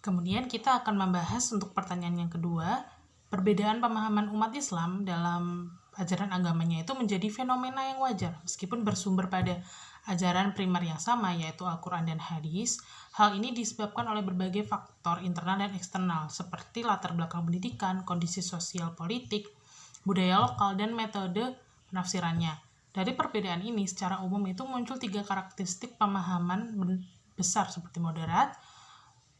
Kemudian kita akan membahas untuk pertanyaan yang kedua, perbedaan pemahaman umat Islam dalam ajaran agamanya itu menjadi fenomena yang wajar meskipun bersumber pada ajaran primer yang sama yaitu Al-Quran dan Hadis. Hal ini disebabkan oleh berbagai faktor internal dan eksternal seperti latar belakang pendidikan, kondisi sosial politik, budaya lokal, dan metode penafsirannya. Dari perbedaan ini secara umum itu muncul 3 karakteristik pemahaman besar seperti moderat,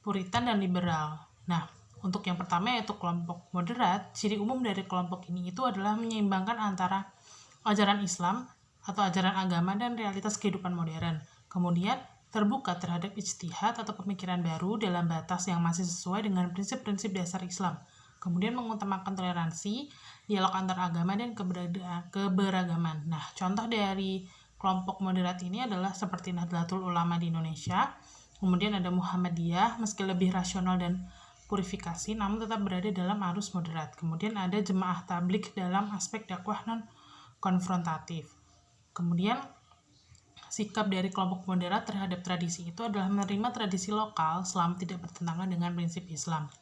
Puritan, dan liberal. Nah, untuk yang pertama yaitu kelompok moderat, ciri umum dari kelompok ini itu adalah menyeimbangkan antara ajaran Islam atau ajaran agama dan realitas kehidupan modern. Kemudian, terbuka terhadap ijtihad atau pemikiran baru dalam batas yang masih sesuai dengan prinsip-prinsip dasar Islam. Kemudian mengutamakan toleransi, dialog antar agama, dan keberagaman. Nah, contoh dari kelompok moderat ini adalah seperti Nahdlatul Ulama di Indonesia. Kemudian ada Muhammadiyah, meski lebih rasional dan purifikasi, namun tetap berada dalam arus moderat. Kemudian ada Jemaah Tabligh dalam aspek dakwah non-konfrontatif. Kemudian sikap dari kelompok moderat terhadap tradisi itu adalah menerima tradisi lokal selama tidak bertentangan dengan prinsip Islam.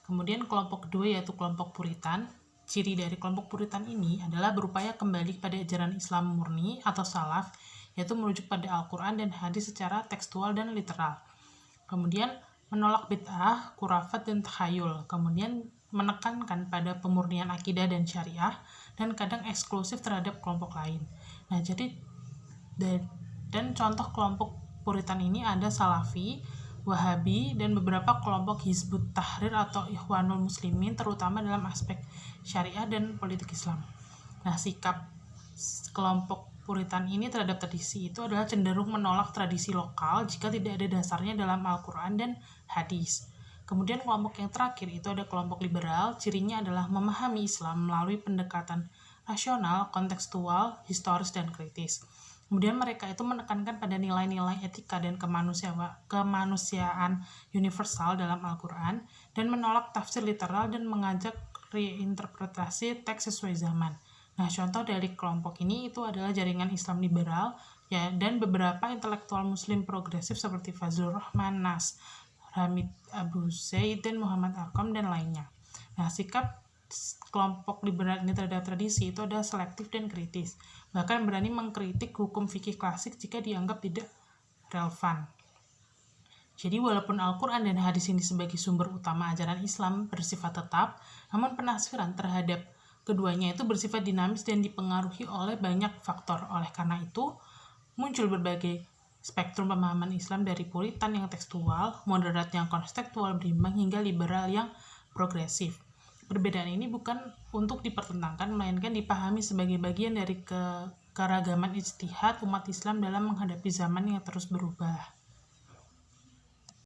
Kemudian kelompok kedua yaitu kelompok Puritan. Ciri dari kelompok Puritan ini adalah berupaya kembali pada ajaran Islam murni atau salaf, yaitu merujuk pada Al-Quran dan hadis secara tekstual dan literal. Kemudian menolak bid'ah, khurafat, dan takhayul. Kemudian menekankan pada pemurnian akidah dan syariah, dan kadang eksklusif terhadap kelompok lain. Nah, jadi dan contoh kelompok Puritan ini ada Salafi, Wahabi, dan beberapa kelompok Hizbut Tahrir atau Ikhwanul Muslimin, terutama dalam aspek syariah dan politik Islam. Nah, sikap kelompok Puritan ini terhadap tradisi itu adalah cenderung menolak tradisi lokal jika tidak ada dasarnya dalam Al-Quran dan hadis. Kemudian kelompok yang terakhir itu ada kelompok liberal, cirinya adalah memahami Islam melalui pendekatan rasional, kontekstual, historis, dan kritis. Kemudian mereka itu menekankan pada nilai-nilai etika dan kemanusiaan universal dalam Al-Quran dan menolak tafsir literal dan mengajak reinterpretasi teks sesuai zaman. Nah, contoh dari kelompok ini itu adalah jaringan Islam liberal ya, dan beberapa intelektual muslim progresif seperti Fazlur Rahman, Nas, Hamid Abu Zaid, dan Muhammad Arqam, dan lainnya. Nah, sikap kelompok liberal ini terhadap tradisi itu adalah selektif dan kritis, bahkan berani mengkritik hukum fikih klasik jika dianggap tidak relevan. Jadi walaupun Al-Quran dan hadis ini sebagai sumber utama ajaran Islam bersifat tetap, namun penafsiran terhadap keduanya itu bersifat dinamis dan dipengaruhi oleh banyak faktor. Oleh karena itu, muncul berbagai spektrum pemahaman Islam dari Puritan yang tekstual, moderat yang konstekstual berimbang, hingga liberal yang progresif. Perbedaan ini bukan untuk dipertentangkan, melainkan dipahami sebagai bagian dari keragaman ijtihad umat Islam dalam menghadapi zaman yang terus berubah.